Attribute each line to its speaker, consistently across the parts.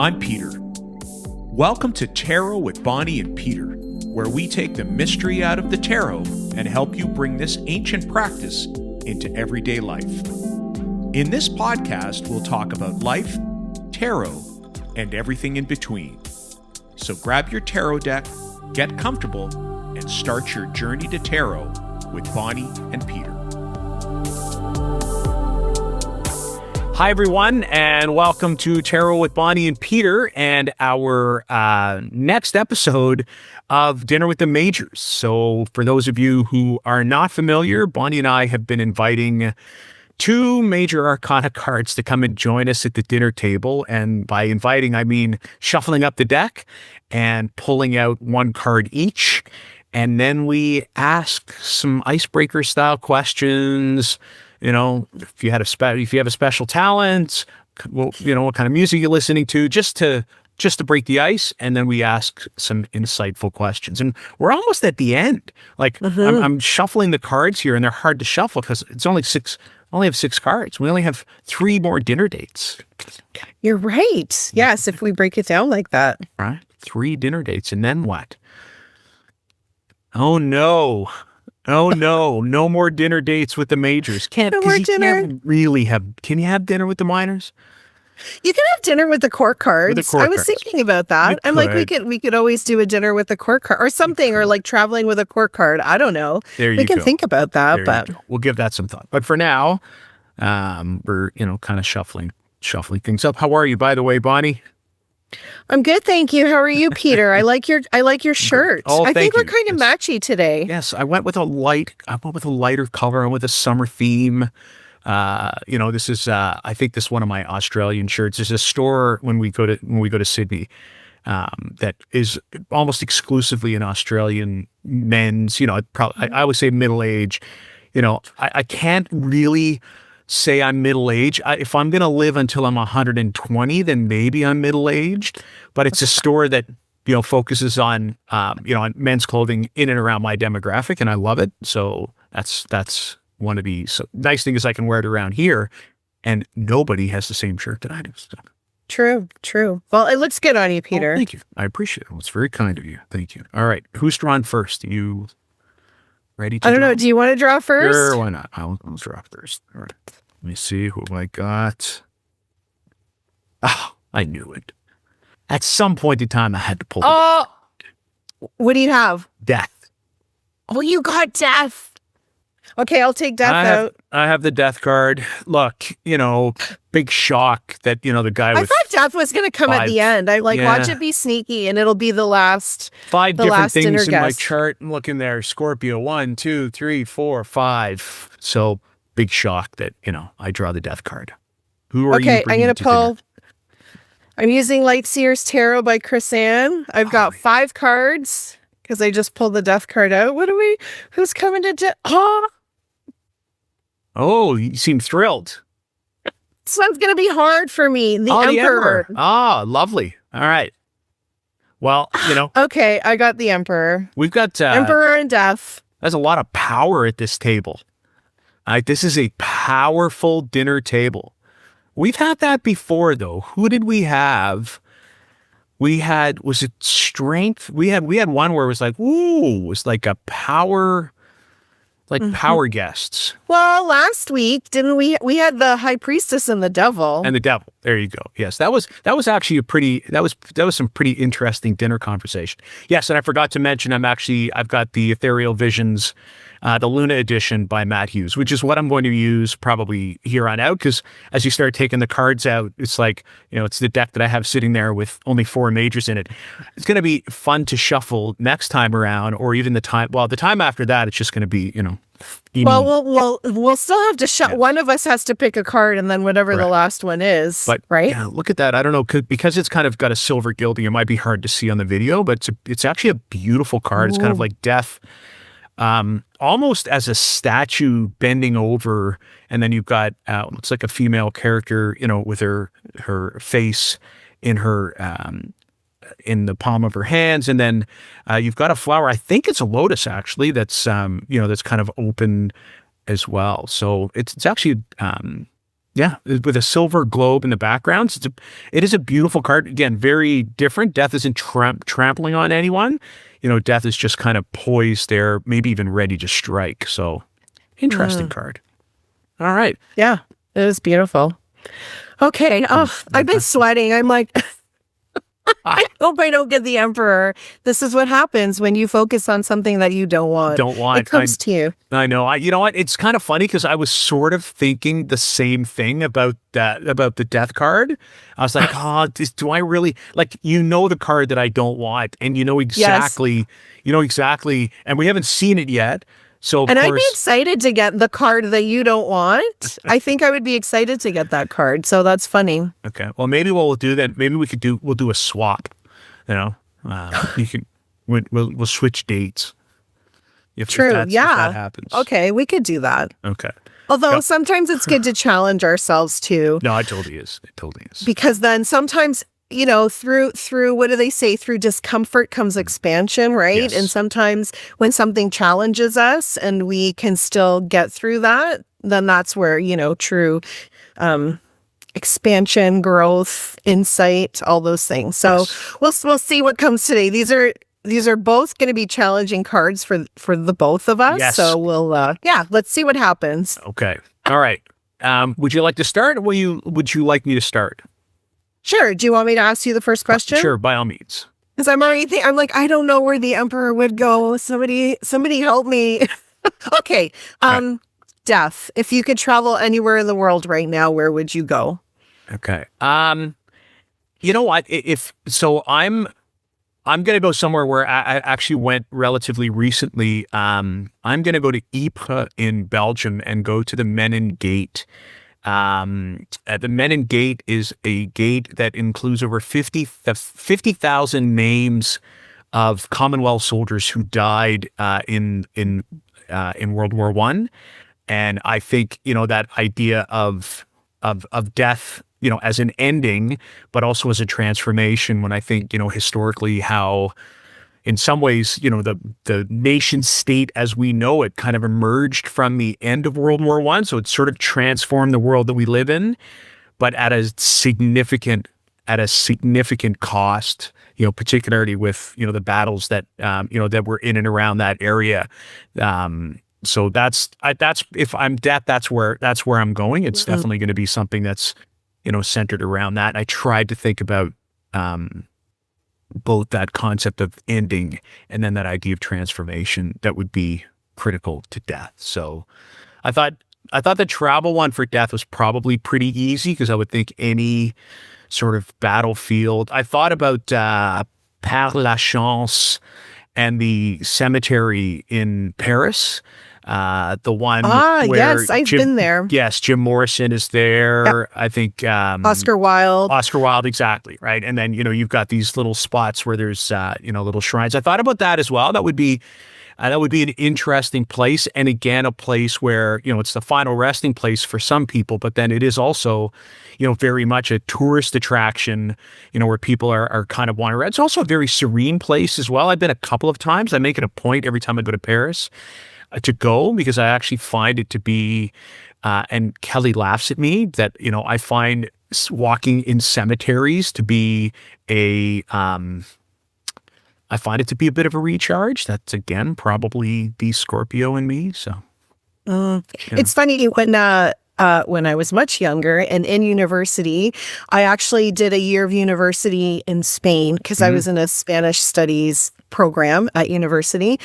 Speaker 1: I'm Peter. Welcome to Tarot with Bonnie and Peter, where we take the mystery out of the tarot and help you bring this ancient practice into everyday life. In this podcast, we'll talk about life, tarot, and everything in between. So grab your tarot deck, get comfortable, and start your journey to tarot with Bonnie and Peter. Hi, everyone, and welcome to Tarot with Bonnie and Peter and our next episode of Dinner with the Majors. So for those of you who are not familiar, Bonnie and I have been inviting two major arcana cards to come and join us at the dinner table. And by inviting, I mean shuffling up the deck and pulling out one card each. And then we ask some icebreaker style questions. You know, if you have a special talent, well, you know, what kind of music you're listening to, just to break the ice. And then we ask some insightful questions. And we're almost at the end. Like I'm shuffling the cards here, and they're hard to shuffle because it's only have 6 cards. We only have 3 more dinner dates.
Speaker 2: You're right. Yes, if we break it down like that.
Speaker 1: Right. 3 dinner dates. And then what? Oh, no. Oh, no. No more dinner dates with the majors.
Speaker 2: No more dinner.
Speaker 1: Can you have dinner with the minors?
Speaker 2: You can have dinner with the court cards. I was thinking about that. I'm like, we could always do a dinner with the court card or something, or like traveling with a court card. I don't know. We can think about that, but
Speaker 1: we'll give that some thought. But for now, we're, kind of shuffling things up. How are you, by the way, Bonnie?
Speaker 2: I'm good, thank you. How are you, Peter? I like your shirt. I think we're kind of matchy today.
Speaker 1: Yes, I went with a lighter color and with a summer theme. This is I think this is one of my Australian shirts. There's a store when we go to Sydney that is almost exclusively an Australian men's. I would say middle age. I can't really say I'm middle-aged. If I'm going to live until I'm 120, then maybe I'm middle-aged. But it's a store that, focuses on, on men's clothing in and around my demographic, and I love it. So that's one of the nice things is I can wear it around here, and nobody has the same shirt that I do. So.
Speaker 2: True. Well, it looks good on you, Peter.
Speaker 1: Oh, thank you. I appreciate it. It's very kind of you. Thank you. All right. Who's drawn first? You ready to
Speaker 2: I don't know. Do you want to draw first?
Speaker 1: Sure, why not? I'll draw first. All right. Let me see who I got. Oh, I knew it. At some point in time, I had to pull it.
Speaker 2: What do you have?
Speaker 1: Death.
Speaker 2: Oh, you got death. Okay, I'll take death out.
Speaker 1: I have the death card. Look, big shock that, the guy was...
Speaker 2: I thought death was going to come at the end. I watch it be sneaky, and it'll be the last
Speaker 1: 5 different things in my chart. I'm looking there. Scorpio, 1, 2, 3, 4, 5. So... big shock that, I draw the death card. Who are you?
Speaker 2: Okay, I'm going to pull. Dinner? I'm using Lightseer's Tarot by Chris Ann. I've got 5 cards because I just pulled the death card out. Who's coming to
Speaker 1: Oh, you seem thrilled.
Speaker 2: This one's going to be hard for me. The Emperor.
Speaker 1: Oh, lovely. All right. Well,
Speaker 2: Okay, I got the Emperor.
Speaker 1: We've got...
Speaker 2: Emperor and Death.
Speaker 1: There's a lot of power at this table. This is a powerful dinner table. We've had that before, though. Who did we have? Was it strength? We had one where it was like, ooh, it was like a power, power guests.
Speaker 2: Well, last week, didn't we had the High Priestess and the Devil.
Speaker 1: And the Devil. There you go. Yes, that was actually that was some pretty interesting dinner conversation. Yes, and I forgot to mention I've got the Ethereal Visions, the Luna edition by Matt Hughes, which is what I'm going to use probably here on out, because as you start taking the cards out, it's like, it's the deck that I have sitting there with only 4 majors in it. It's going to be fun to shuffle next time around, or even the time after that, it's just going to be,
Speaker 2: Well, we'll still have to shuffle. Yeah. One of us has to pick a card, and then whatever the last one is,
Speaker 1: but,
Speaker 2: right?
Speaker 1: Yeah, look at that. I don't know, because it's kind of got a silver gilding, it might be hard to see on the video, but it's actually a beautiful card. Ooh. It's kind of like death. Almost as a statue bending over, and then you've got looks like a female character, with her face in her in the palm of her hands, and then you've got a flower. I think it's a lotus, actually. That's that's kind of open as well. So it's actually Yeah, with a silver globe in the background. It is a beautiful card. Again, very different. Death isn't trampling on anyone. Death is just kind of poised there, maybe even ready to strike. So, interesting card. All right.
Speaker 2: Yeah, it was beautiful. Okay. Oh, I've been sweating. I'm like, I hope I don't get the Emperor. This is what happens when you focus on something that you don't want. It comes to you.
Speaker 1: I know. You know what? It's kind of funny because I was sort of thinking the same thing about the death card. I was like, do I really the card that I don't want, and exactly, and we haven't seen it yet. So
Speaker 2: and I'd be excited to get the card that you don't want. I think I would be excited to get that card. So that's funny.
Speaker 1: Okay. Well, maybe what we'll do then, we'll do a swap. You can, we'll switch dates.
Speaker 2: True.
Speaker 1: If that happens.
Speaker 2: Okay. We could do that.
Speaker 1: Okay.
Speaker 2: Although sometimes it's good to challenge ourselves too.
Speaker 1: No, it totally is.
Speaker 2: Because then sometimes, through what do they say? Through discomfort comes expansion, right?
Speaker 1: Yes.
Speaker 2: And sometimes when something challenges us and we can still get through that, then that's where, true expansion, growth, insight, all those things. So we'll see what comes today. These are both going to be challenging cards for the both of us.
Speaker 1: Yes.
Speaker 2: So we'll let's see what happens.
Speaker 1: Okay. All right. Would you like to start, or would you like me to start?
Speaker 2: Sure. Do you want me to ask you the first question?
Speaker 1: Sure, by all means.
Speaker 2: Because I'm already I'm like, I don't know where the Emperor would go. Somebody help me. Okay. Right. Death. If you could travel anywhere in the world right now, where would you go?
Speaker 1: Okay. You know what? I'm going to go somewhere where I actually went relatively recently. I'm going to go to Ypres in Belgium and go to the Menin Gate. The Menin Gate is a gate that includes over 50,000 names of Commonwealth soldiers who died in World War I. And I think that idea of death, as an ending, but also as a transformation. When I think historically how, in some ways, the nation state as we know it kind of emerged from the end of World War I. So it sort of transformed the world that we live in, but at a significant cost, particularly with, the battles that, that were in and around that area. So that's if I'm death, that's where I'm going. It's definitely going to be something that's, centered around that. And I tried to think about, both that concept of ending and then that idea of transformation that would be critical to death. So I thought the travel one for death was probably pretty easy because I would think any sort of battlefield. I thought about Père Lachaise and the cemetery in Paris. The one where
Speaker 2: yes, I've been there.
Speaker 1: Yes, Jim Morrison is there. Yep. I think
Speaker 2: Oscar Wilde,
Speaker 1: exactly, right. And then you've got these little spots where there's little shrines. I thought about that as well. That would be an interesting place, and again, a place where it's the final resting place for some people, but then it is also very much a tourist attraction. Where people are kind of wandering around. It's also a very serene place as well. I've been a couple of times. I make it a point every time I go to Paris to go, because I actually find it to be, and Kelly laughs at me, that, I find walking in cemeteries to be I find it to be a bit of a recharge. That's, again, probably the Scorpio in me. So
Speaker 2: It's funny, when I was much younger and in university, I actually did a year of university in Spain because I was in a Spanish studies program at university.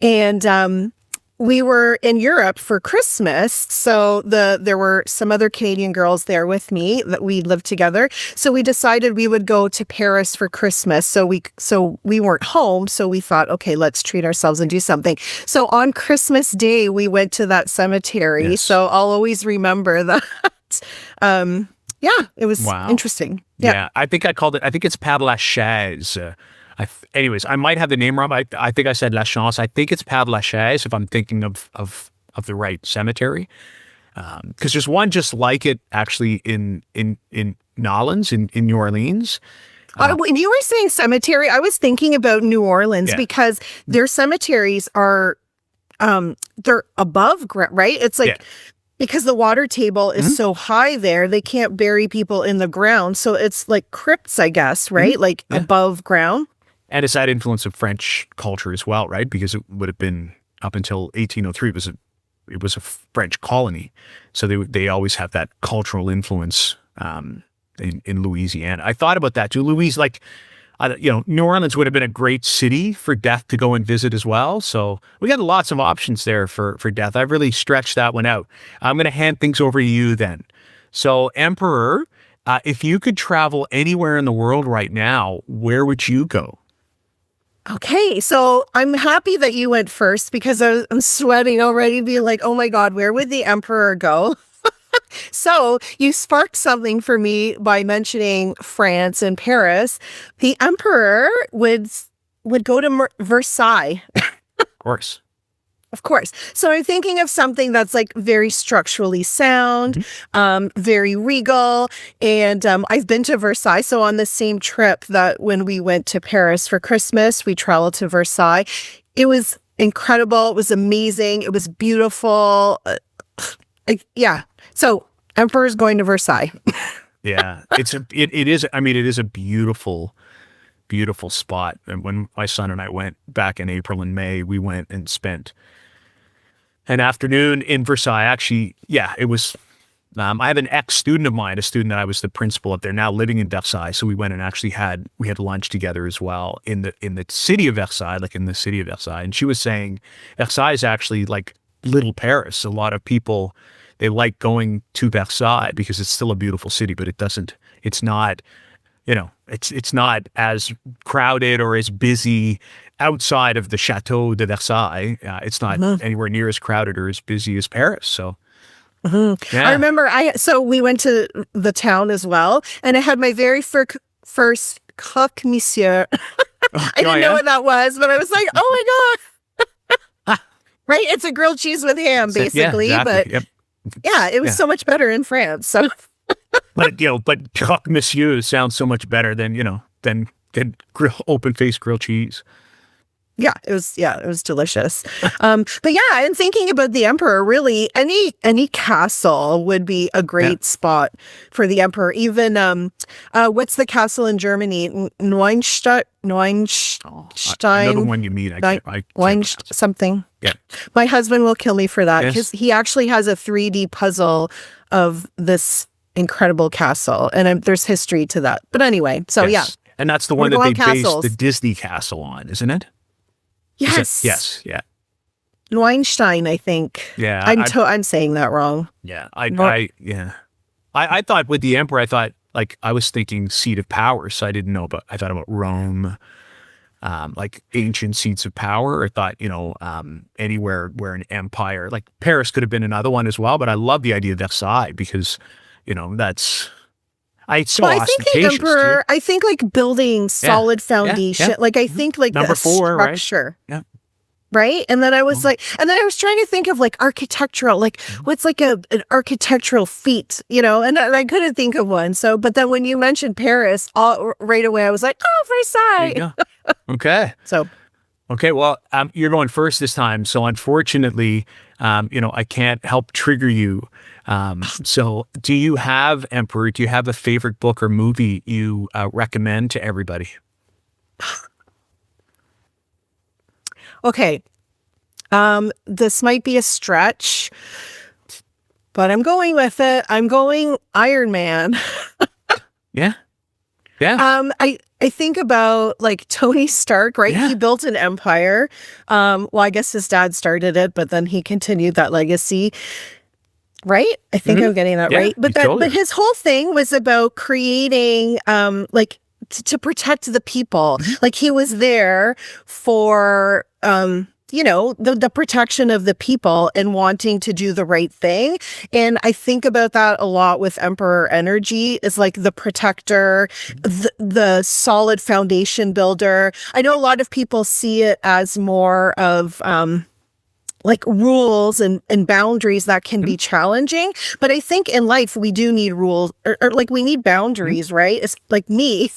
Speaker 2: And we were in Europe for Christmas, so there were some other Canadian girls there with me that we lived together. So we decided we would go to Paris for Christmas. So we weren't home, so we thought, okay, let's treat ourselves and do something. So on Christmas Day, we went to that cemetery. Yes. So I'll always remember that. It was interesting.
Speaker 1: Yeah, I think it's Père Lachaise. Anyways, I might have the name wrong. I think I said Lachaise. I think it's Père Lachaise if I'm thinking of the right cemetery. Because there's one just like it actually in Nolens in New Orleans.
Speaker 2: When you were saying cemetery, I was thinking about New Orleans because their cemeteries are they're above ground, right? It's like because the water table is so high there, they can't bury people in the ground. So it's like crypts, I guess, right? Like above ground.
Speaker 1: And it's that influence of French culture as well, right? Because it would have been up until 1803, it was a French colony. So they always have that cultural influence in Louisiana. I thought about that too. New Orleans would have been a great city for death to go and visit as well. So we got lots of options there for death. I've really stretched that one out. I'm going to hand things over to you then. So Emperor, if you could travel anywhere in the world right now, where would you go?
Speaker 2: Okay, so I'm happy that you went first because I'm sweating already, being like, oh my God, where would the Emperor go? So you sparked something for me by mentioning France and Paris. The Emperor would go to Versailles.
Speaker 1: Of course.
Speaker 2: Of course. So I'm thinking of something that's like very structurally sound, very regal. And I've been to Versailles. So on the same trip that when we went to Paris for Christmas, we traveled to Versailles. It was incredible. It was amazing. It was beautiful. Yeah. So Emperor's going to Versailles.
Speaker 1: Yeah. It is a beautiful, beautiful spot. And when my son and I went back in April and May, we went and spent an afternoon in Versailles. Actually, yeah, it was, I have an ex-student of mine, a student that I was the principal up there, now living in Versailles. So we went and actually had lunch together as well in the city of Versailles, like in the city of Versailles. And she was saying Versailles is actually like little Paris. A lot of people, they like going to Versailles because it's still a beautiful city, but it's not as crowded or as busy outside of the Chateau de Versailles. It's not anywhere near as crowded or as busy as Paris. So yeah.
Speaker 2: I remember so we went to the town as well, and I had my very first croque monsieur. I didn't know what that was, but I was like, oh my God. Right? It's a grilled cheese with ham, basically. Yeah, exactly. But yeah, it was so much better in France. So
Speaker 1: but croque monsieur sounds so much better than open-faced grilled cheese.
Speaker 2: Yeah, it was delicious. But yeah, I'm thinking about the Emperor, really any castle would be a great spot for the Emperor. Even what's the castle in Germany? Neuenstein.
Speaker 1: Another one you mean.
Speaker 2: Something.
Speaker 1: Yeah.
Speaker 2: My husband will kill me for that because he actually has a 3D puzzle of this incredible castle, and there's history to that. But anyway, so yeah.
Speaker 1: And that's the one that they based the Disney castle on, isn't it?
Speaker 2: Yes.
Speaker 1: Yes. Yeah.
Speaker 2: Neuenstein, I think.
Speaker 1: Yeah.
Speaker 2: I'm saying that wrong.
Speaker 1: Yeah. I thought with the Emperor, I was thinking seat of power, so I thought about Rome, like ancient seats of power. I thought, anywhere where an empire, like Paris could have been another one as well, but I love the idea of Versailles because, that's... I think the Emperor,
Speaker 2: I think like building solid foundation. Like I think like
Speaker 1: number 4,
Speaker 2: structure.
Speaker 1: Right? Yeah.
Speaker 2: Right. And then I was I was trying to think of like architectural, like what's like an architectural feat, and I couldn't think of one. So, but then when you mentioned Paris, right away I was like, oh, Versailles.
Speaker 1: There you go. Okay. Okay, well, you're going first this time, so unfortunately, I can't help trigger you. So do you have, Emperor, a favorite book or movie you recommend to everybody?
Speaker 2: Okay. This might be a stretch, but I'm going with it. I'm going Iron Man.
Speaker 1: Yeah. Yeah.
Speaker 2: I think about like Tony Stark, right? Yeah. He built an empire. Well, I guess his dad started it, but then he continued that legacy. Right? I think I'm getting that right. But but his whole thing was about creating to protect the people. Like he was there for the protection of the people and wanting to do the right thing. And I think about that a lot with Emperor energy is like the protector, the solid foundation builder. I know a lot of people see it as more of like rules and boundaries that can be challenging. But I think in life, we do need rules or like we need boundaries, right? It's like me,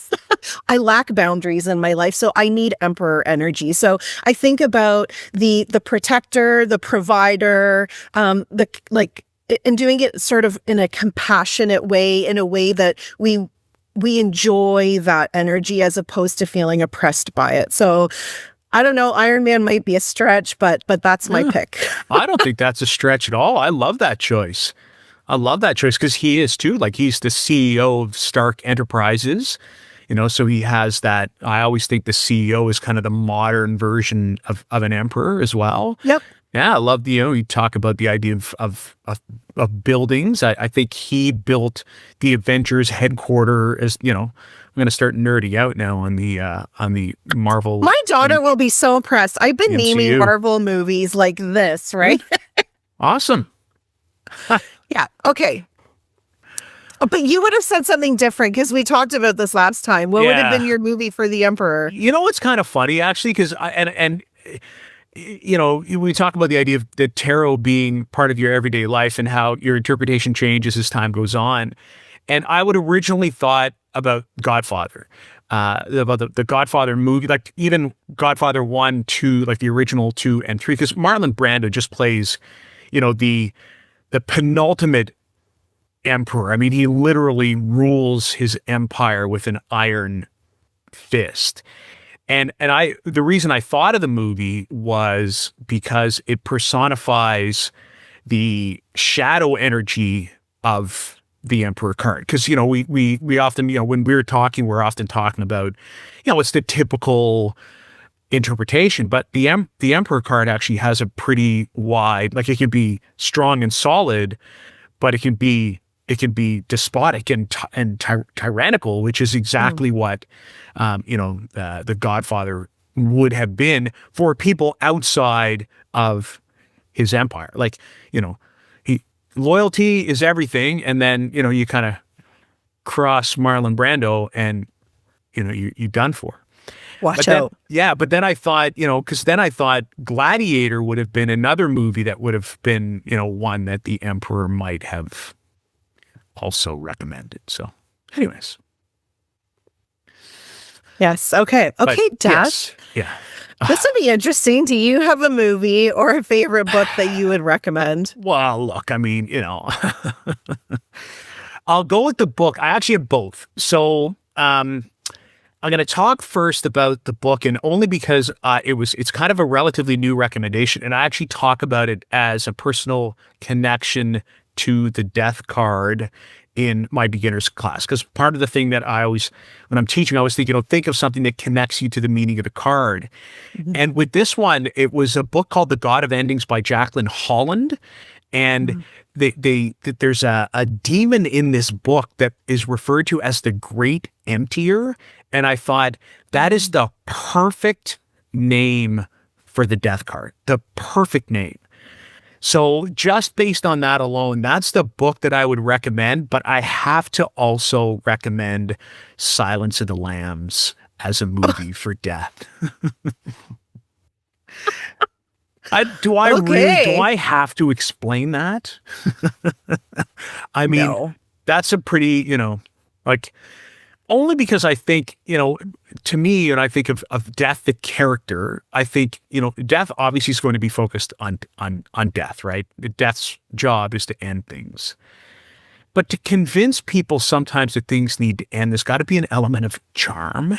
Speaker 2: I lack boundaries in my life. So I need Emperor energy. So I think about the protector, the provider, and doing it sort of in a compassionate way, in a way that we enjoy that energy as opposed to feeling oppressed by it. So I don't know, Iron Man might be a stretch, but that's my pick.
Speaker 1: I don't think that's a stretch at all. I love that choice. I love that choice because he is too. Like, he's the CEO of Stark Enterprises, so he has that. I always think the CEO is kind of the modern version of an emperor as well.
Speaker 2: Yep.
Speaker 1: Yeah, I love you talk about the idea of buildings. I think he built the Avengers headquarter as, I'm going to start nerding out now on the Marvel.
Speaker 2: My daughter will be so impressed. I've been naming Marvel movies like this, right?
Speaker 1: Awesome.
Speaker 2: Yeah. Okay. But you would have said something different because we talked about this last time. What would have been your movie for the Emperor?
Speaker 1: It's kind of funny actually, because we talk about the idea of the tarot being part of your everyday life and how your interpretation changes as time goes on. And I would originally thought about Godfather, about the Godfather movie, like even Godfather 1, 2, like the original 2 and 3, because Marlon Brando just plays, the penultimate emperor. I mean, he literally rules his empire with an iron fist. And the reason I thought of the movie was because it personifies the shadow energy of the Emperor card. Because, we often, when we're often talking about, it's the typical interpretation, but the Emperor card actually has a pretty wide, like, it can be strong and solid, but it can be despotic and tyrannical, which is exactly what, the Godfather would have been for people outside of his empire. Like, loyalty is everything. And then, you kind of cross Marlon Brando and, you're done for.
Speaker 2: Watch out.
Speaker 1: But then I thought, because then I thought Gladiator would have been another movie that would have been, one that the Emperor might have also recommended. So anyways.
Speaker 2: Yes. Okay. Okay, Dad.
Speaker 1: Yes. Yeah.
Speaker 2: This would be interesting. Do you have a movie or a favorite book that you would recommend?
Speaker 1: Well, look, I mean, I'll go with the book. I actually have both. So I'm going to talk first about the book, and only because it's kind of a relatively new recommendation, and I actually talk about it as a personal connection to the death card in my beginner's class. Because part of the thing that I always, when I'm teaching, I always think, think of something that connects you to the meaning of the card. Mm-hmm. And with this one, it was a book called The God of Endings by Jacqueline Holland. And there's a demon in this book that is referred to as the Great Emptier. And I thought that is the perfect name for the death card, the perfect name. So just based on that alone, that's the book that I would recommend, but I have to also recommend Silence of the Lambs as a movie for death. Do I have to explain that? I mean, no. That's a pretty, only because I think, to me, and I think of death, the character, I think, death obviously is going to be focused on death, right? Death's job is to end things. But to convince people sometimes that things need to end, there's got to be an element of charm,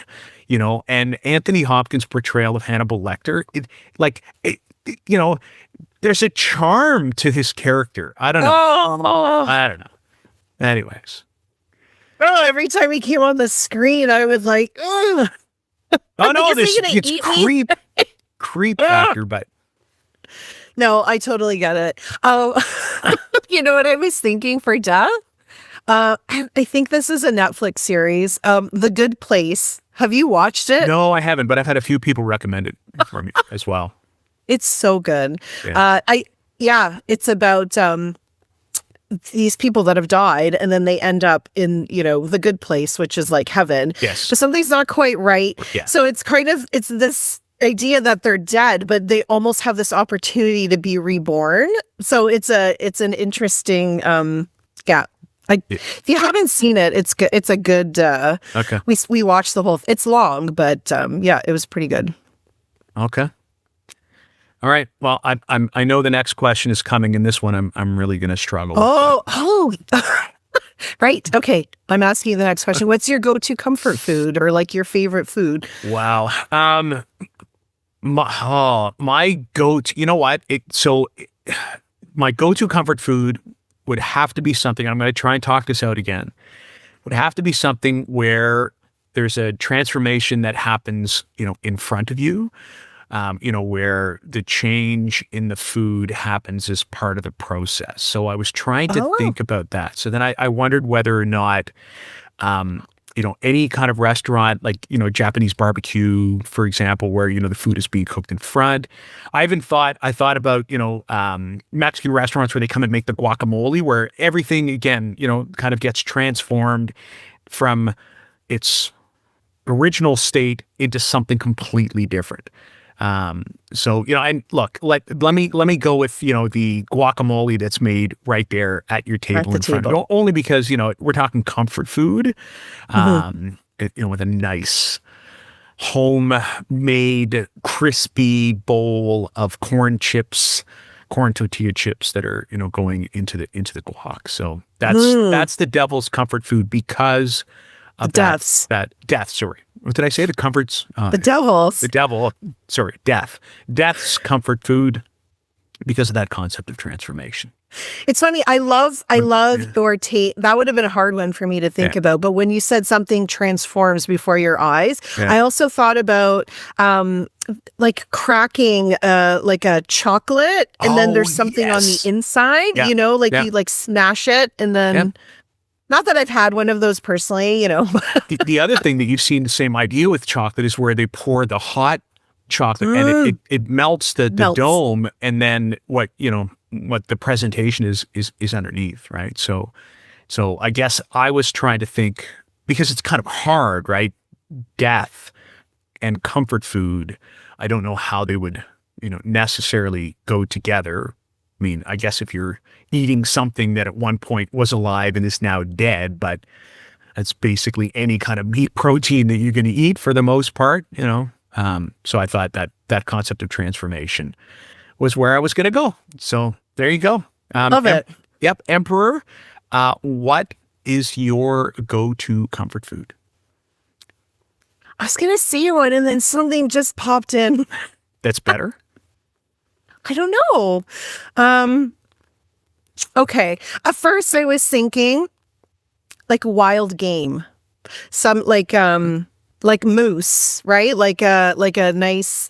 Speaker 1: and Anthony Hopkins' portrayal of Hannibal Lecter, there's a charm to his character. I don't know. I don't know. Anyways.
Speaker 2: Oh, every time he came on the screen, I was like, ugh.
Speaker 1: Oh no, it's creep factor, but
Speaker 2: no, I totally get it. Oh, you know what I was thinking for death? I think this is a Netflix series, The Good Place. Have you watched it?
Speaker 1: No, I haven't, but I've had a few people recommend it for me as well.
Speaker 2: It's so good.
Speaker 1: Yeah.
Speaker 2: It's about these people that have died, and then they end up in, the good place, which is like heaven.
Speaker 1: Yes.
Speaker 2: But something's not quite right. Yeah. So it's this idea that they're dead, but they almost have this opportunity to be reborn. So it's an interesting, if you haven't seen it, it's a good,
Speaker 1: okay.
Speaker 2: We watched the whole, it's long, but it was pretty good.
Speaker 1: Okay. All right. Well, I know the next question is coming, and this one I'm really going to struggle with.
Speaker 2: Oh, right. Okay. I'm asking you the next question. What's your go-to comfort food or like your favorite food?
Speaker 1: Wow. My go-to, you know what? My go-to comfort food would have to be something, I'm going to try and talk this out again, would have to be something where there's a transformation that happens, in front of you, where the change in the food happens as part of the process. So I was trying to think about that. So then I wondered whether or not, any kind of restaurant, like, Japanese barbecue, for example, where, the food is being cooked in front. I thought about, Mexican restaurants where they come and make the guacamole, where everything, again, kind of gets transformed from its original state into something completely different. And look, let me go with, the guacamole that's made right there at your table in front of you, only because, we're talking comfort food, with a nice homemade crispy bowl of corn tortilla chips that are, going into the guac. So that's the devil's comfort food because of death. Sorry. What did I say? The comforts?
Speaker 2: The devil's.
Speaker 1: The devil. Sorry, death. Death's comfort food because of that concept of transformation.
Speaker 2: It's funny. I love your take. That would have been a hard one for me to think about. But when you said something transforms before your eyes, I also thought about like cracking like a chocolate, and then there's something on the inside. You like smash it, and then. Not that I've had one of those personally,
Speaker 1: The other thing that you've seen the same idea with chocolate is where they pour the hot chocolate and it melts the dome, and then what the presentation is underneath, right? So I guess I was trying to think, because it's kind of hard, right? Death and comfort food, I don't know how they would, necessarily go together. I mean, I guess if you're eating something that at one point was alive and is now dead, but that's basically any kind of meat protein that you're going to eat for the most part, So I thought that concept of transformation was where I was going to go. So there you go.
Speaker 2: Love it.
Speaker 1: Yep. Emperor, what is your go-to comfort food?
Speaker 2: I was going to say one, and then something just popped in.
Speaker 1: That's better?
Speaker 2: I don't know. Okay. At first I was thinking like wild game. Some like moose, right? Like a nice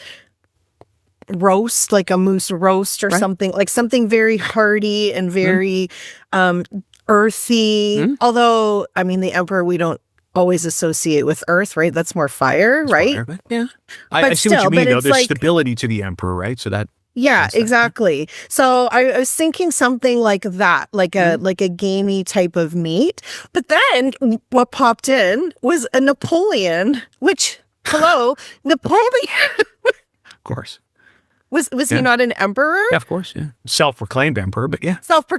Speaker 2: roast, like a moose roast or something, like something very hearty and very earthy. Although, I mean, the emperor we don't always associate with earth, right? That's more fire, right?
Speaker 1: Fire, but yeah. I see what you mean, though. There's stability to the emperor, right? So that.
Speaker 2: Yeah, exactly. So I was thinking something like that, like a gamey type of meat. But then what popped in was a Napoleon, which, Napoleon.
Speaker 1: Of course.
Speaker 2: Was he not an emperor?
Speaker 1: Yeah, of course, yeah. Self-proclaimed emperor, but yeah.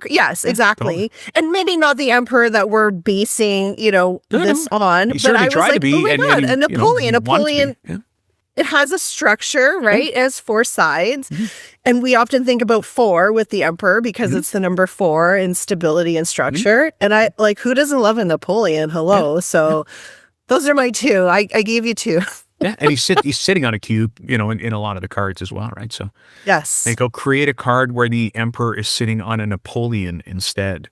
Speaker 2: Yes, exactly. Totally. And maybe not the emperor that we're basing, this on.
Speaker 1: He certainly tried to be.
Speaker 2: Oh my God, a Napoleon. Napoleon. It has a structure, right? It has 4 sides. And we often think about 4 with the emperor because it's the number 4 in stability and structure. And I who doesn't love a Napoleon? Hello. So those are my 2. I gave you 2.
Speaker 1: Yeah. And he's sitting on a cube, in a lot of the cards as well, right? So
Speaker 2: yes.
Speaker 1: They go create a card where the emperor is sitting on a Napoleon instead.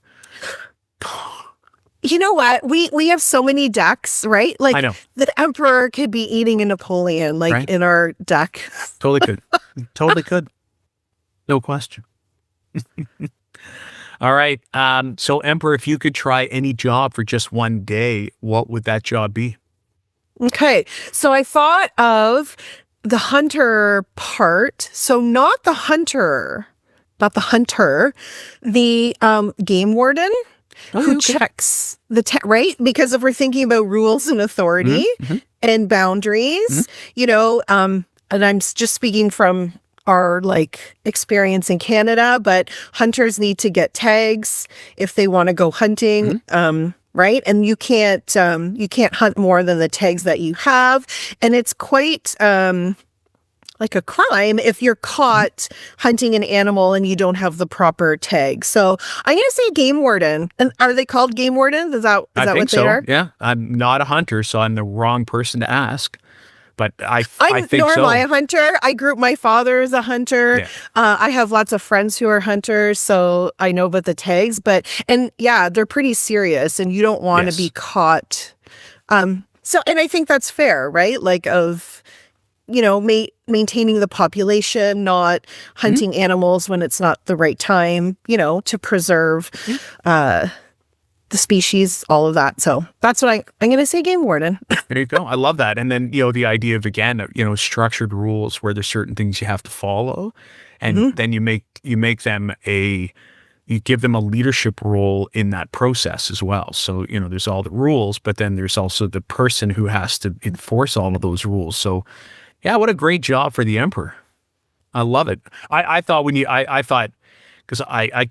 Speaker 2: You know what? We have so many decks, right? Like
Speaker 1: I know.
Speaker 2: The emperor could be eating a Napoleon, in our deck.
Speaker 1: Totally could. Totally could. No question. All right. So emperor, if you could try any job for just one day, what would that job be?
Speaker 2: Okay. So I thought of the hunter part. So not the hunter, the game warden. Who checks right? Because if we're thinking about rules and authority and boundaries, and I'm just speaking from our experience in Canada, but hunters need to get tags if they want to go hunting, right? And you can't hunt more than the tags that you have, and it's quite like a crime if you're caught hunting an animal and you don't have the proper tag. So I'm going to say game warden. And are they called game wardens? Is that
Speaker 1: I think
Speaker 2: what they
Speaker 1: so.
Speaker 2: are?
Speaker 1: Yeah. I'm not a hunter, so I'm the wrong person to ask. But I think
Speaker 2: nor
Speaker 1: so.
Speaker 2: am I a hunter. I grew up, my father is a hunter.
Speaker 1: Yeah.
Speaker 2: I have lots of friends who are hunters, so I know about the tags. And they're pretty serious, and you don't want to be caught. And I think that's fair, right? Like maintaining the population, not hunting animals when it's not the right time, to preserve the species, all of that. So that's what I'm going to say game warden.
Speaker 1: There you go. I love that. And then, the idea of, again, structured rules where there's certain things you have to follow. And then you make them you give them a leadership role in that process as well. So, there's all the rules, but then there's also the person who has to enforce all of those rules. So yeah, what a great job for the emperor. I love it. I thought because I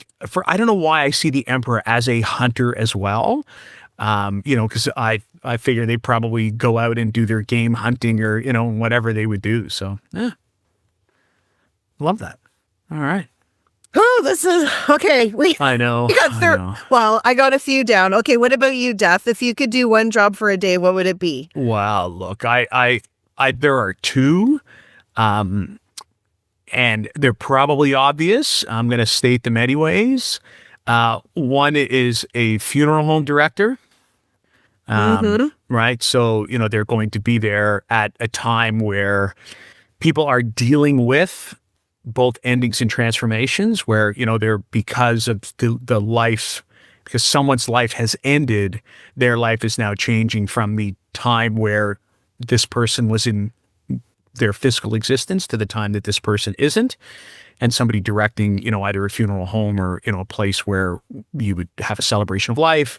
Speaker 1: don't know why I see the emperor as a hunter as well. Because I figure they probably go out and do their game hunting or, whatever they would do. So, yeah. Love that. All right.
Speaker 2: Oh, this is okay.
Speaker 1: I know.
Speaker 2: Well, I got a few down. Okay. What about you, Death? If you could do one job for a day, what would it be?
Speaker 1: Wow. Look, there are two, and they're probably obvious. I'm going to state them anyways. One is a funeral home director. Right. So, they're going to be there at a time where people are dealing with both endings and transformations where, they're because of the life, because someone's life has ended, their life is now changing from the time where this person was in their physical existence to the time that this person isn't. And somebody directing, either a funeral home or, a place where you would have a celebration of life,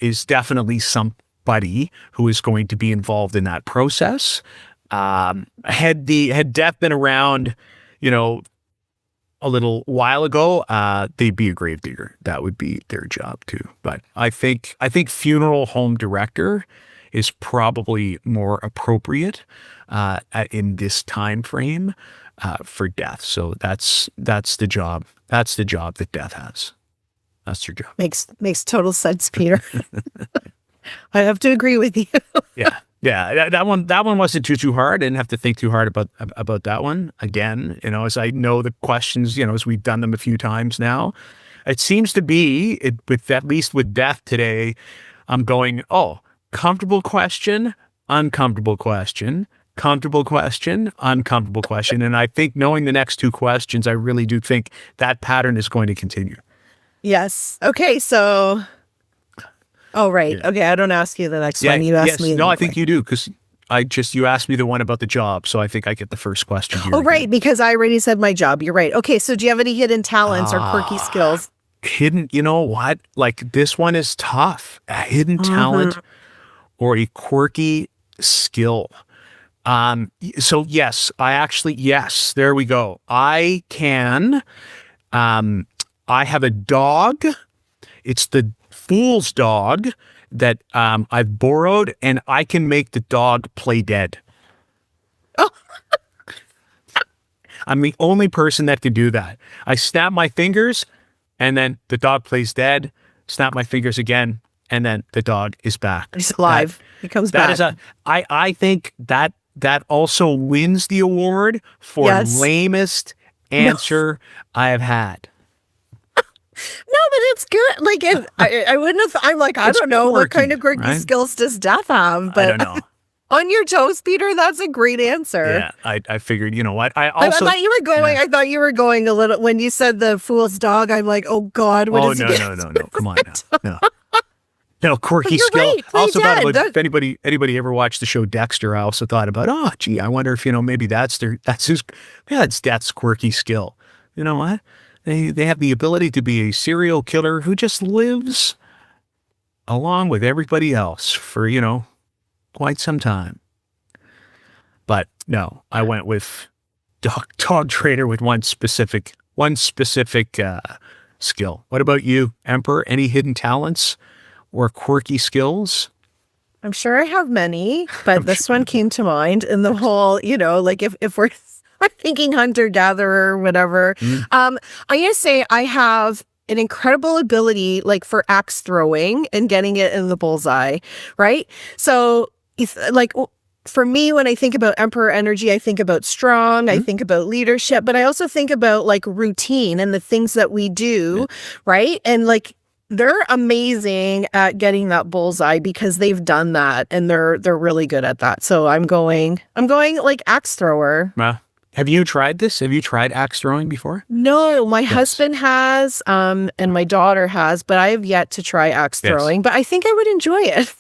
Speaker 1: is definitely somebody who is going to be involved in that process. Had death been around, a little while ago, they'd be a gravedigger. That would be their job too. But I think funeral home director is probably more appropriate in this time frame for death. So that's the job. That's the job that death has. That's your job.
Speaker 2: Makes total sense, Peter. I have to agree with you.
Speaker 1: Yeah. That one wasn't too hard. I didn't have to think too hard about that one. Again, as I know the questions, as we've done them a few times now, it seems to be at least with death today, I'm going, comfortable question, uncomfortable question, comfortable question, uncomfortable question. And I think knowing the next two questions, I really do think that pattern is going to continue.
Speaker 2: Yes. Okay. So, right. Yeah. Okay. I don't ask you the next one. You ask me.
Speaker 1: No, I think you do because you asked me the one about the job. So I think I get the first question here.
Speaker 2: Right. Because I already said my job. You're right. Okay. So do you have any hidden talents or quirky skills?
Speaker 1: Hidden, you know what? Like this one is tough. A hidden talent or a quirky skill. So yes, yes, there we go. I have a dog. It's the fool's dog that I've borrowed, and I can make the dog play dead. Oh. I'm the only person that can do that. I snap my fingers, and then the dog plays dead. Snap my fingers again, and then the dog is back.
Speaker 2: He's alive. He comes back.
Speaker 1: I think that also wins the award for lamest answer I have had.
Speaker 2: No, but it's good. Like, I wouldn't have. I'm like, I don't know what kind of quirky skills does Death have, but
Speaker 1: I don't know.
Speaker 2: On your toes, Peter. That's a great answer.
Speaker 1: Yeah, I figured. You know what? I
Speaker 2: thought you were going. Yeah. I thought you were going a little when you said the fool's dog. I'm like, oh God, what is he?
Speaker 1: No. Come on now. No, quirky skill.
Speaker 2: Right,
Speaker 1: I also thought about if anybody ever watched the show Dexter. I also thought about, I wonder if maybe that's Death's quirky skill. You know what? They have the ability to be a serial killer who just lives along with everybody else for, quite some time. But no, I went with dog trader with one specific skill. What about you, Emperor? Any hidden talents or quirky skills?
Speaker 2: I'm sure I have many, but this one came to mind in the whole, like if we're I'm thinking hunter gatherer or whatever. I'm gonna say I have an incredible ability like for axe throwing and getting it in the bullseye, right? So if like for me, when I think about emperor energy, I think about strong, I think about leadership, but I also think about like routine and the things that we do, right? And like they're amazing at getting that bullseye because they've done that and they're really good at that. So I'm going like axe thrower.
Speaker 1: Have you tried this? Have you tried axe throwing before?
Speaker 2: No, my husband has, and my daughter has, but I have yet to try axe throwing, but I think I would enjoy it.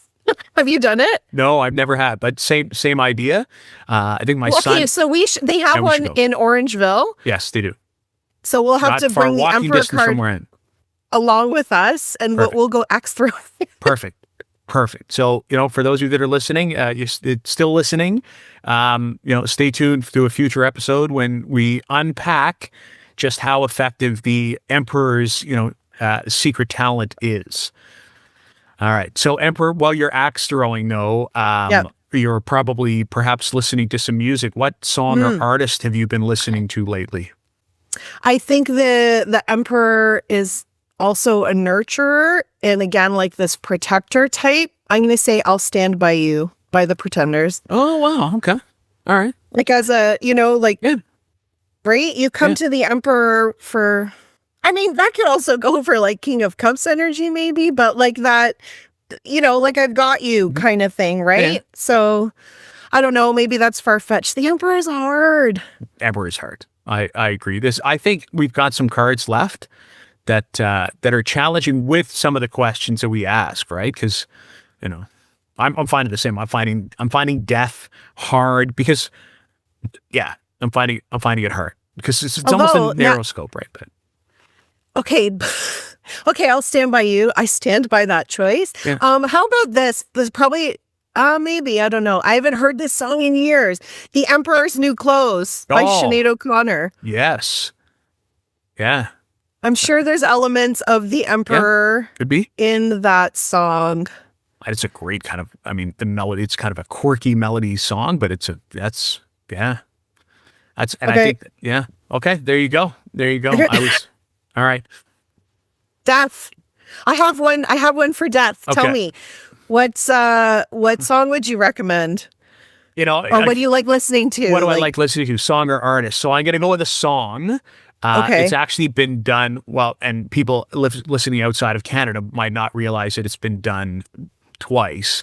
Speaker 2: Have you done it?
Speaker 1: No, I've never had, but same idea. I think my son.
Speaker 2: Okay, so they have one in Orangeville.
Speaker 1: Yes, they do.
Speaker 2: So we'll have to bring the emperor card along with us, and we'll go axe throwing.
Speaker 1: Perfect. So, for those of you that are listening, you're still listening, stay tuned to a future episode when we unpack just how effective the Emperor's, secret talent is. All right. So, Emperor, while you're axe throwing, though, you're probably perhaps listening to some music. What song or artist have you been listening to lately?
Speaker 2: I think the Emperor is also a nurturer, and again, like this protector type. I'm going to say I'll Stand By You by the Pretenders.
Speaker 1: Oh, wow. Okay. All right.
Speaker 2: Like as a, right? You come to the Emperor for, I mean, that could also go for like King of Cups energy maybe, but like that, like I've got you kind of thing, right? Yeah. So I don't know, maybe that's far-fetched. The Emperor is hard.
Speaker 1: Emperor is hard. I agree. I think we've got some cards left that are challenging with some of the questions that we ask, right? Because, I'm finding the same. I'm finding death hard because, I'm finding it hard because it's almost a narrow scope, right? But
Speaker 2: okay, I'll stand by you. I stand by that choice. Yeah. How about this? This probably. Maybe, I don't know. I haven't heard this song in years. The Emperor's New Clothes by Sinead O'Connor.
Speaker 1: Yes. Yeah.
Speaker 2: I'm sure there's elements of the Emperor
Speaker 1: could be
Speaker 2: in that song.
Speaker 1: It's a great kind of, the melody, it's kind of a quirky melody song, but that's and I think, okay, there you go. All right.
Speaker 2: Death. I have one for death. Okay. Tell me, what song would you recommend? Or what do you like listening to?
Speaker 1: What do I like listening to? Song or artist? So I'm going to go with a song. Okay. It's actually been done, and people listening outside of Canada might not realize that it's been done twice.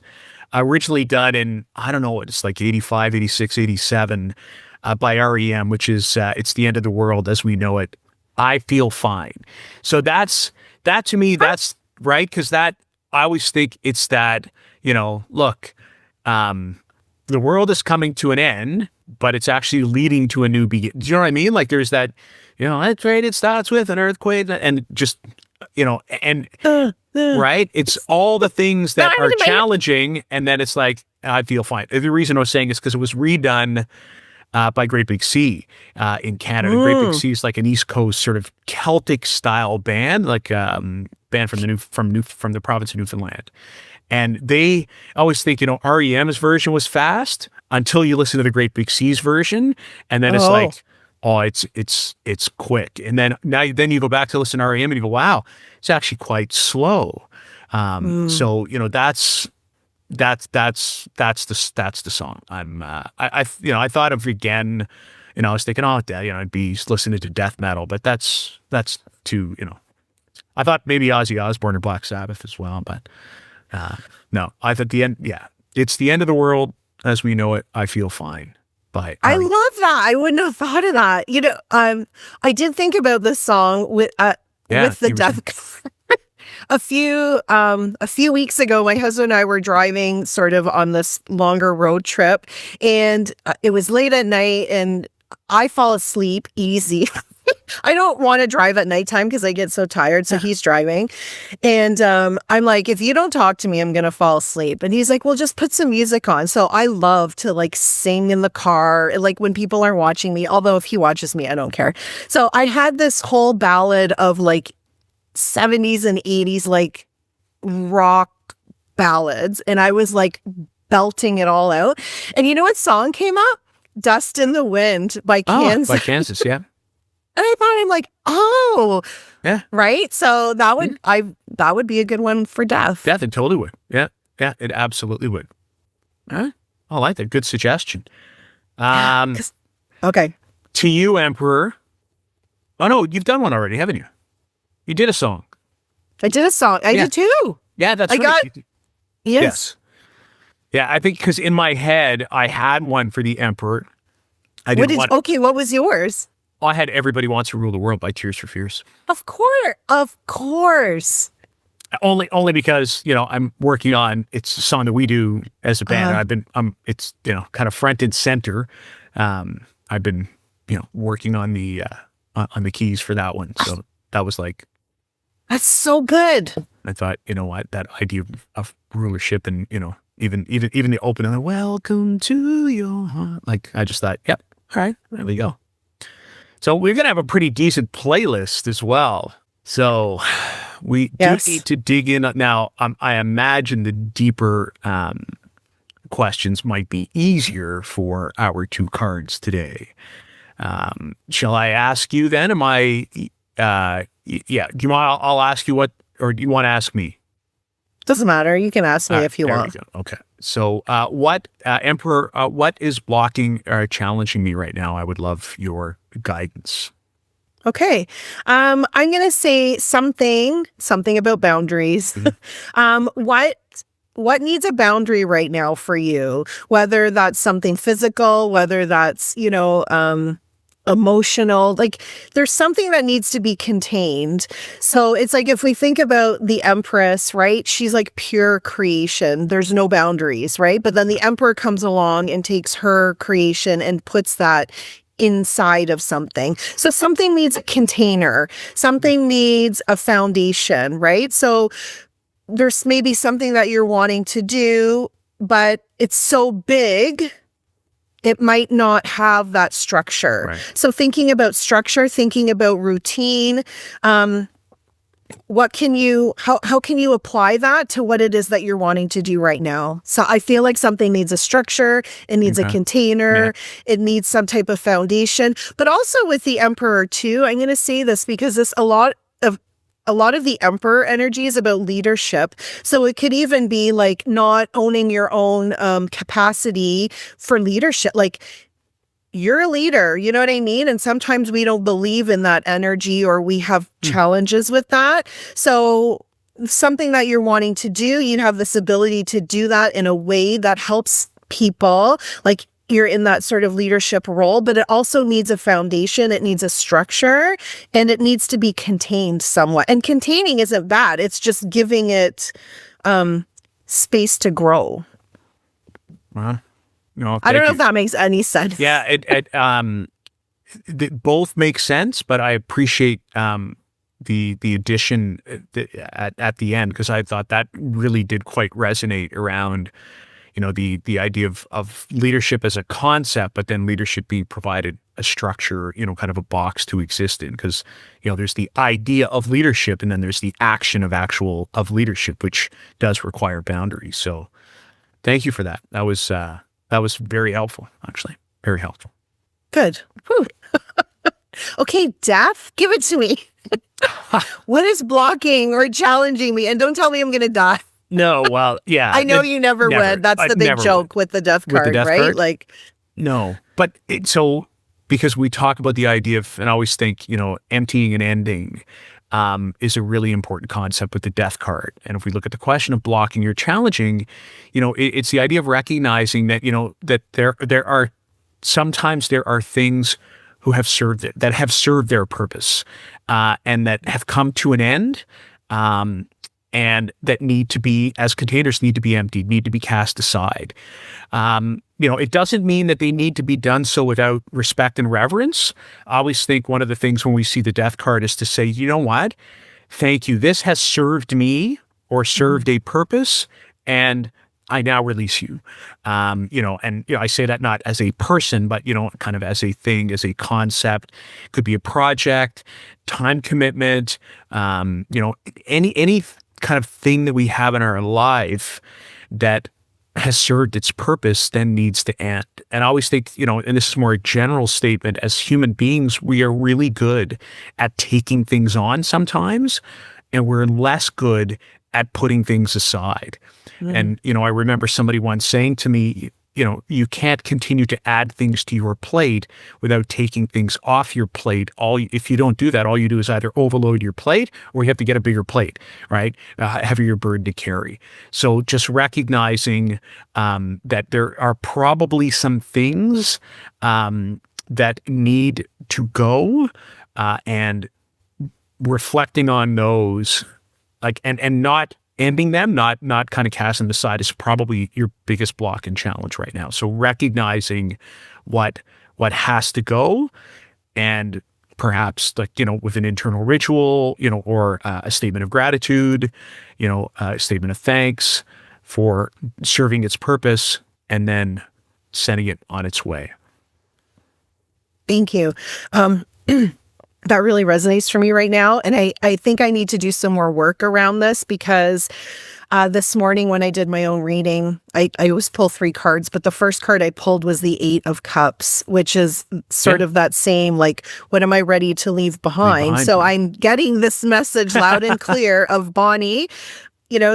Speaker 1: Originally done in, I don't know, it's like 85, 86, 87 by REM, which is It's the End of the World as We Know It. I Feel Fine. So that to me, that's right, because that, I always think it's that, look, the world is coming to an end, but it's actually leading to a new beginning. Do you know what I mean? Like there's that, that's right, it starts with an earthquake and just, right? It's all the things that are challenging, and then it's like, I feel fine. The reason I was saying is because it was redone by Great Big Sea in Canada. Great Big Sea is like an East Coast sort of Celtic style band, like band from the province of Newfoundland. And they always think, REM's version was fast until you listen to the Great Big Sea's version, and then it's like, it's quick. And then then you go back to listen to REM and you go, wow, it's actually quite slow. So that's the song. I thought of again, I was thinking, I'd be listening to death metal, but that's too, I thought maybe Ozzy Osbourne or Black Sabbath as well, but no, I thought it's the end of the world as we know it. I Feel Fine.
Speaker 2: I love that. I wouldn't have thought of that. I did think about this song with the death. A few weeks ago, my husband and I were driving sort of on this longer road trip, and it was late at night, and I fall asleep easy. I don't want to drive at nighttime because I get so tired. So he's driving, and I'm like, if you don't talk to me, I'm gonna fall asleep. And he's like, well, just put some music on. So I love to like sing in the car, like when people are watching me. Although if he watches me, I don't care. So I had this whole ballad of like 70s and 80s like rock ballads, and I was like belting it all out. And you know what song came up? Dust in the Wind by Kansas.
Speaker 1: By Kansas, yeah.
Speaker 2: And I thought, I'm like, oh,
Speaker 1: yeah,
Speaker 2: right. So that would be a good one for death.
Speaker 1: Death, it totally would. Yeah, it absolutely would. Huh? I like that. Good suggestion.
Speaker 2: Okay.
Speaker 1: To you, Emperor. Oh no, you've done one already, haven't you? You did a song.
Speaker 2: I did a song. I did too.
Speaker 1: Yeah, that's right.
Speaker 2: Yes.
Speaker 1: Yeah, I think because in my head I had one for the Emperor.
Speaker 2: What was yours?
Speaker 1: I had Everybody Wants to Rule the World by Tears for Fears.
Speaker 2: Of course.
Speaker 1: Only because, I'm working on, it's a song that we do as a band. It's, kind of front and center. I've been, working on the keys for that one. So that was like.
Speaker 2: That's so good.
Speaker 1: I thought, what, that idea of rulership and, even the opening, welcome to your heart. Like, I just thought, yep, all right, there we go. So we're going to have a pretty decent playlist as well. So we do need to dig in. Now, I imagine the deeper questions might be easier for our two cards today. Shall I ask you then? Do you want, I'll ask you what, or do you want to ask me?
Speaker 2: Doesn't matter. You can ask me if you want.
Speaker 1: Okay. So what, Emperor, what is blocking or challenging me right now? I would love your guidance.
Speaker 2: Okay. I'm going to say something about boundaries. Mm-hmm. What needs a boundary right now for you? Whether that's something physical, whether that's, emotional, like there's something that needs to be contained. So it's like if we think about the Empress, right? She's like pure creation. There's no boundaries, right? But then the Emperor comes along and takes her creation and puts that inside of something. So something needs a container. Something needs a foundation, right? So there's maybe something that you're wanting to do, but it's so big, it might not have that structure. Right. So thinking about structure, thinking about routine, how can you apply that to what it is that you're wanting to do right now? So I feel like something needs a structure, it needs a container, it needs some type of foundation. But also with the Emperor too, I'm going to say this because a lot of the Emperor energy is about leadership. So it could even be like not owning your own capacity for leadership. Like you're a leader, you know what I mean? And sometimes we don't believe in that energy or we have challenges with that. So something that you're wanting to do, you have this ability to do that in a way that helps people. Like you're in that sort of leadership role, but it also needs a foundation. It needs a structure and it needs to be contained somewhat. And containing isn't bad. It's just giving it space to grow.
Speaker 1: No,
Speaker 2: I don't know if that makes any sense.
Speaker 1: Yeah, it both make sense, but I appreciate the addition at the end because I thought that really did quite resonate around the idea of leadership as a concept, but then leadership being provided a structure, kind of a box to exist in. Because, there's the idea of leadership and then there's the action of leadership, which does require boundaries. So thank you for that. That was very helpful, actually. Very helpful.
Speaker 2: Good. Okay, death, give it to me. What is blocking or challenging me? And don't tell me I'm going to die.
Speaker 1: No, well, yeah.
Speaker 2: I know you never would. That's the big joke with the death card, right?
Speaker 1: Card?
Speaker 2: Like,
Speaker 1: no, but because we talk about the idea of, and I always think, emptying and ending is a really important concept with the death card. And if we look at the question of blocking or challenging, it's the idea of recognizing that, that there are sometimes there are things that have served their purpose and that have come to an end. And that need to be, as containers, need to be emptied, need to be cast aside. It doesn't mean that they need to be done so without respect and reverence. I always think one of the things when we see the death card is to say, you know what? Thank you. This has served me or served a purpose, and I now release you. I say that not as a person, but, kind of as a thing, as a concept. Could be a project, time commitment, any kind of thing that we have in our life that has served its purpose then needs to end. And I always think, and this is more a general statement, as human beings, we are really good at taking things on sometimes, and we're less good at putting things aside. And, I remember somebody once saying to me, you can't continue to add things to your plate without taking things off your plate. If you don't do that, all you do is either overload your plate or you have to get a bigger plate, right? Heavier burden to carry. So just recognizing that there are probably some things that need to go, and reflecting on those, and not ending them, not kind of casting them aside, is probably your biggest block and challenge right now. So recognizing what has to go, and perhaps with an internal ritual, or a statement of gratitude, a statement of thanks for serving its purpose, and then sending it on its way.
Speaker 2: Thank you. That really resonates for me right now. And I think I need to do some more work around this, because this morning when I did my own reading, I always pull 3 cards, but the first card I pulled was the 8 of Cups, which is sort of that same, what am I ready to leave behind? So I'm getting this message loud and clear of Bonnie,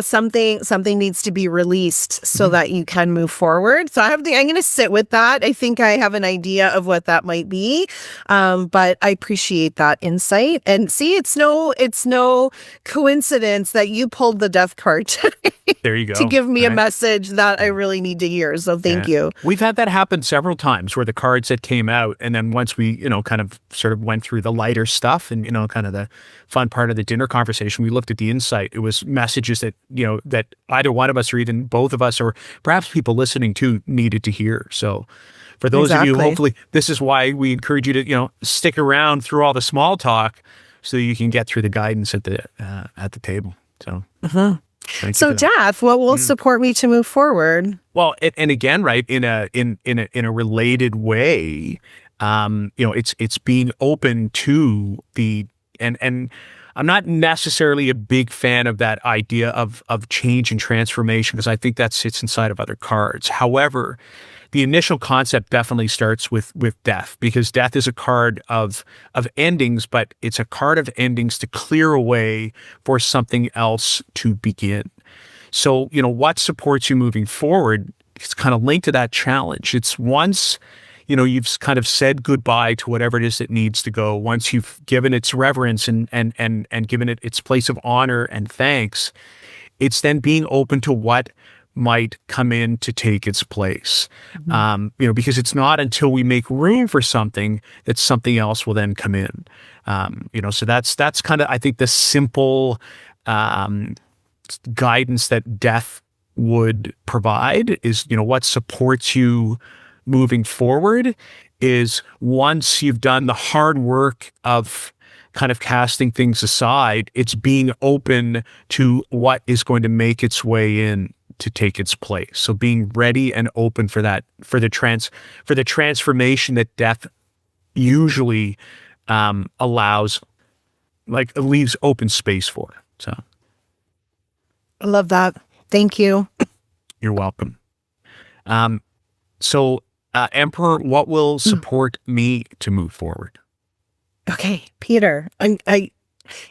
Speaker 2: something needs to be released so that you can move forward. So I'm going to sit with that. I think I have an idea of what that might be. But I appreciate that insight. And see, it's no coincidence that you pulled the Death card
Speaker 1: there you go.
Speaker 2: to give me a message that I really need to hear. So thank you.
Speaker 1: We've had that happen several times, where the cards that came out, and then once we, kind of sort of went through the lighter stuff and, kind of the fun part of the dinner conversation, we looked at the insight. It was messages that, that either one of us or even both of us, or perhaps people listening to, needed to hear. So for those of you, hopefully this is why we encourage you to, stick around through all the small talk so you can get through the guidance at the table. So,
Speaker 2: so Death, what will support me to move forward?
Speaker 1: Well, and again, right, in a related way, it's being open to the, and I'm not necessarily a big fan of that idea of change and transformation, because I think that sits inside of other cards. However, the initial concept definitely starts with death, because death is a card of endings, but it's a card of endings to clear a way for something else to begin. So, what supports you moving forward is kind of linked to that challenge. It's once you've kind of said goodbye to whatever it is that needs to go, once you've given its reverence and given it its place of honor and thanks, it's then being open to what might come in to take its place. Because it's not until we make room for something that something else will then come in. So that's kind of, I think, the simple guidance that death would provide is, what supports you moving forward is, once you've done the hard work of kind of casting things aside, it's being open to what is going to make its way in to take its place. So being ready and open for that, for the transformation that death usually allows, leaves open space for. So
Speaker 2: I love that. Thank you.
Speaker 1: You're welcome. So Emperor, what will support me to move forward?
Speaker 2: Okay, Peter, I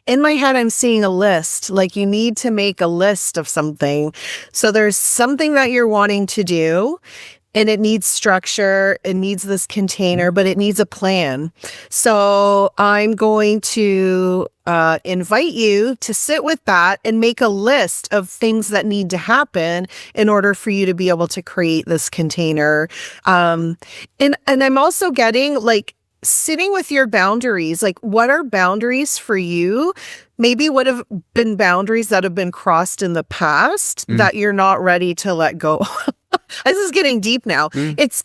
Speaker 2: in my head, I'm seeing a list. You need to make a list of something. So there's something that you're wanting to do, and it needs structure. It needs this container, but it needs a plan. So I'm going to invite you to sit with that and make a list of things that need to happen in order for you to be able to create this container. And I'm also getting sitting with your boundaries. What are boundaries for you? Maybe what have been boundaries that have been crossed in the past that you're not ready to let go. This is getting deep now. It's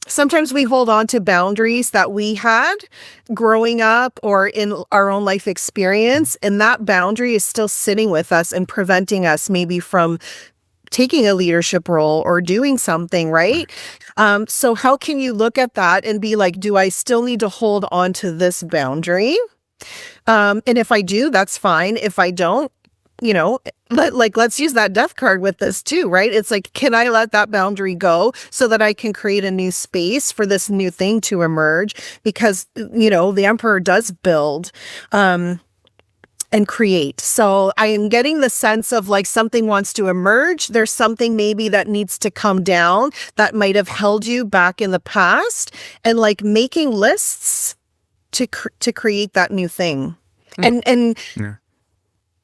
Speaker 2: sometimes we hold on to boundaries that we had growing up or in our own life experience, and that boundary is still sitting with us and preventing us maybe from taking a leadership role or doing something, right? So how can you look at that and be like, do I still need to hold on to this boundary? And if I do, that's fine. If I don't, let's use that death card with this too, right? It's like, can I let that boundary go so that I can create a new space for this new thing to emerge? Because, the Emperor does build, and create. So I am getting the sense of like something wants to emerge. There's something maybe that needs to come down that might have held you back in the past, and like making lists to create that new thing. And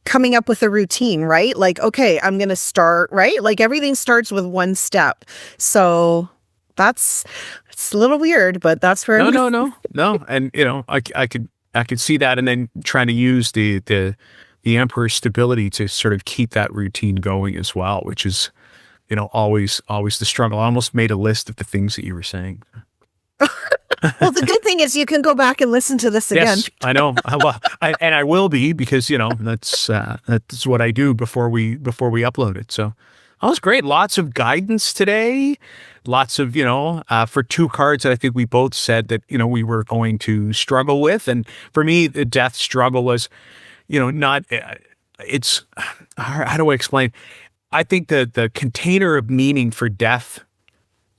Speaker 2: coming up with a routine, right? Like, okay, I'm going to start, right? Like everything starts with one step. So it's a little weird, but that's where
Speaker 1: No. And I could see that, and then trying to use the Emperor's stability to sort of keep that routine going as well, which is, always the struggle. I almost made a list of the things that you were saying.
Speaker 2: Well, the good thing is you can go back and listen to this again.
Speaker 1: Yes, I know. And I will be, because, that's what I do before we upload it. So that was great. Lots of guidance today. Lots of, for two cards that I think we both said that, we were going to struggle with. And for me, the death struggle was, it's, how do I explain? I think the container of meaning for death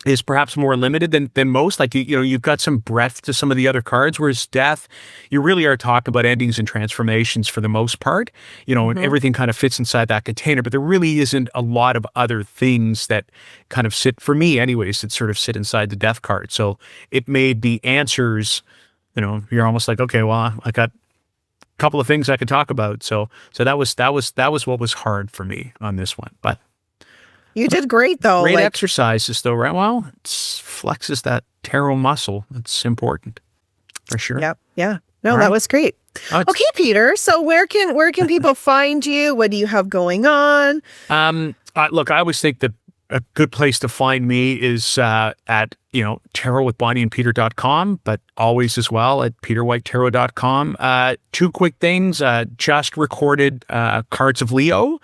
Speaker 1: is perhaps more limited than most. Like, you've got some breadth to some of the other cards, whereas death, you really are talking about endings and transformations for the most part, and everything kind of fits inside that container, but there really isn't a lot of other things that kind of sit, for me anyways, that sort of sit inside the death card. So it made the answers, you're almost like, okay, well, I got a couple of things I could talk about. So that was what was hard for me on this one, but
Speaker 2: you did great, though.
Speaker 1: Great exercises, though, right? Well, it flexes that tarot muscle. It's important, for sure.
Speaker 2: Yep. Yeah. No, that was great. Okay, Peter. So where can people find you? What do you have going on?
Speaker 1: Look, I always think that a good place to find me is at tarotwithbonnieandpeter.com, but always as well at peterwhitetarot.com. Two quick things. Just recorded Cards of Leo.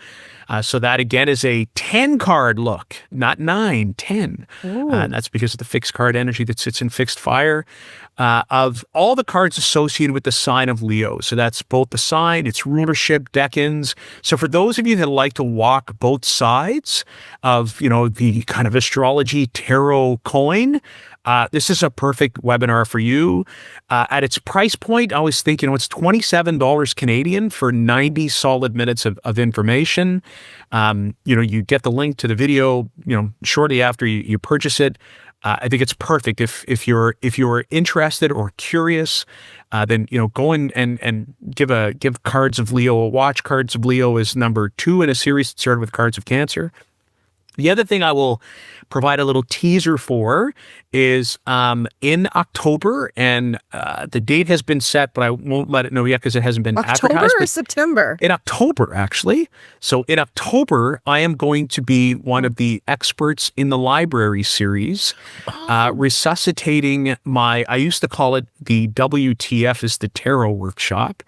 Speaker 1: So that, again, is a 10-card look, not 9, 10. That's because of the fixed card energy that sits in fixed fire of all the cards associated with the sign of Leo. So that's both the sign, its rulership, decans. So for those of you that like to walk both sides of, the kind of astrology tarot coin, this is a perfect webinar for you. At its price point, I always think, it's $27 Canadian for 90 solid minutes of information. You get the link to the video, shortly after you purchase it. I think it's perfect if you're interested or curious. Then go in and give Cards of Leo a watch. Cards of Leo is number 2 in a series that started with Cards of Cancer. The other thing I will provide a little teaser for is in October, and the date has been set, but I won't let it know yet because it hasn't been advertised.
Speaker 2: October or September?
Speaker 1: In October, actually. So in October, I am going to be one of the experts in the library series, resuscitating I used to call it the WTF is the Tarot Workshop.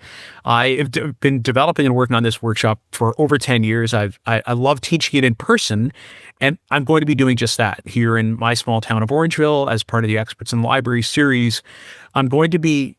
Speaker 1: I have been developing and working on this workshop for over 10 years. I love teaching it in person, and I'm going to be doing just that here in my small town of Orangeville as part of the Experts in the Library series. I'm going to be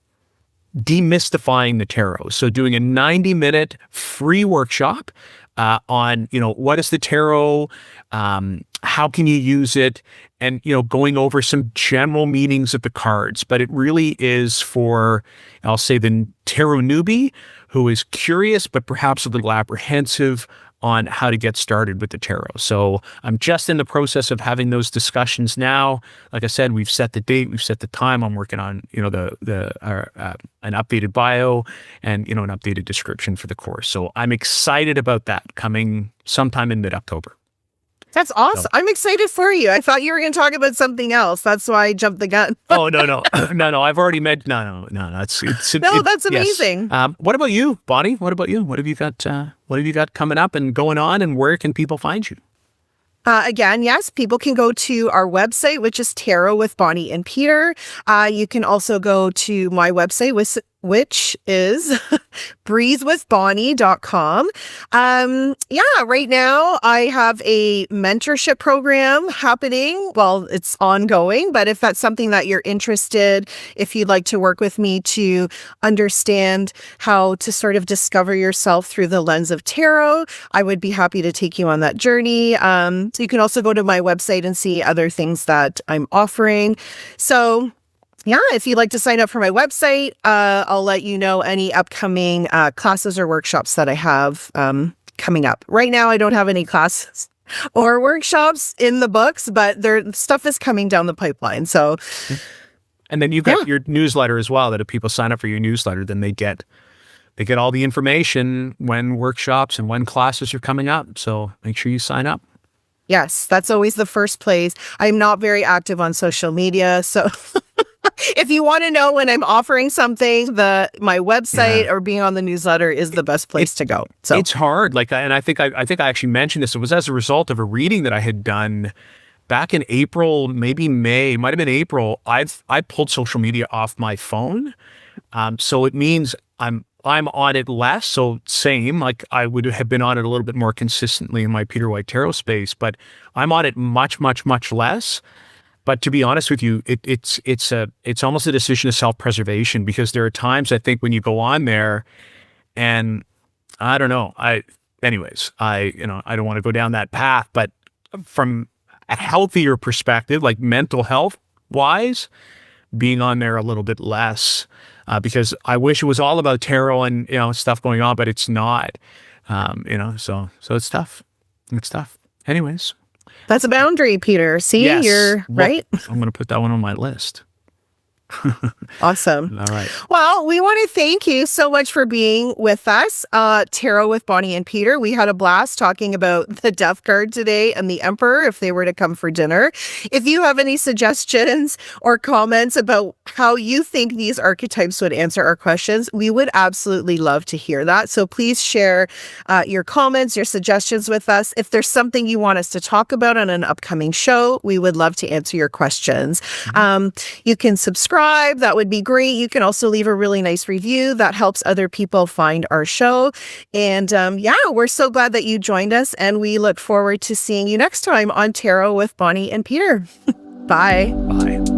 Speaker 1: demystifying the tarot. So doing a 90-minute free workshop on, what is the tarot? How can you use it? And, going over some general meanings of the cards. But it really is for, I'll say, the tarot newbie who is curious, but perhaps a little apprehensive on how to get started with the tarot. So I'm just in the process of having those discussions now. Like I said, we've set the date, we've set the time. I'm working on, an updated bio and, an updated description for the course. So I'm excited about that coming sometime in mid-October.
Speaker 2: That's awesome. So, I'm excited for you. I thought you were going to talk about something else. That's why I jumped the gun.
Speaker 1: No. I've already met. No. That's
Speaker 2: amazing.
Speaker 1: Yes. What about you, Bonnie? What about you? What have you got? What have you got coming up and going on? And where can people find you?
Speaker 2: Again, yes, people can go to our website, which is Tarot with Bonnie and Peter. You can also go to my website, which is breathewithbonnie.com. Right now I have a mentorship program happening. Well, it's ongoing, but if that's something that you're interested, if you'd like to work with me to understand how to sort of discover yourself through the lens of tarot, I would be happy to take you on that journey. So you can also go to my website and see other things that I'm offering. So if you'd like to sign up for my website, I'll let you know any upcoming classes or workshops that I have coming up. Right now, I don't have any classes or workshops in the books, but stuff is coming down the pipeline. So,
Speaker 1: and then you've got your newsletter as well, that if people sign up for your newsletter, then they get all the information when workshops and when classes are coming up. So make sure you sign up.
Speaker 2: Yes, that's always the first place. I'm not very active on social media, so if you want to know when I'm offering something, my website or being on the newsletter is the best place to go. So
Speaker 1: it's hard. And I think I actually mentioned this. It was as a result of a reading that I had done back in April, maybe May, might have been April. I pulled social media off my phone, so it means I'm on it less. So same, like I would have been on it a little bit more consistently in my Peter White Tarot space, but I'm on it much, much, much less. But to be honest with you, it's almost a decision of self-preservation, because there are times I think when you go on there, and I don't know, I don't want to go down that path, but from a healthier perspective, like mental health wise, being on there a little bit less, because I wish it was all about tarot and, stuff going on, but it's not, so it's tough. It's tough. Anyways.
Speaker 2: That's a boundary, Peter. See,
Speaker 1: yes.
Speaker 2: You're right.
Speaker 1: I'm going to put that one on my list.
Speaker 2: Awesome.
Speaker 1: All right.
Speaker 2: Well, we want to thank you so much for being with us. Tarot with Bonnie and Peter. We had a blast talking about the Death card today and the Emperor if they were to come for dinner. If you have any suggestions or comments about how you think these archetypes would answer our questions, we would absolutely love to hear that. So please share your comments, your suggestions with us. If there's something you want us to talk about on an upcoming show, we would love to answer your questions. You can subscribe. That would be great. You can also leave a really nice review. That helps other people find our show. And we're so glad that you joined us, and we look forward to seeing you next time on Tarot with Bonnie and Peter. Bye.
Speaker 1: Bye.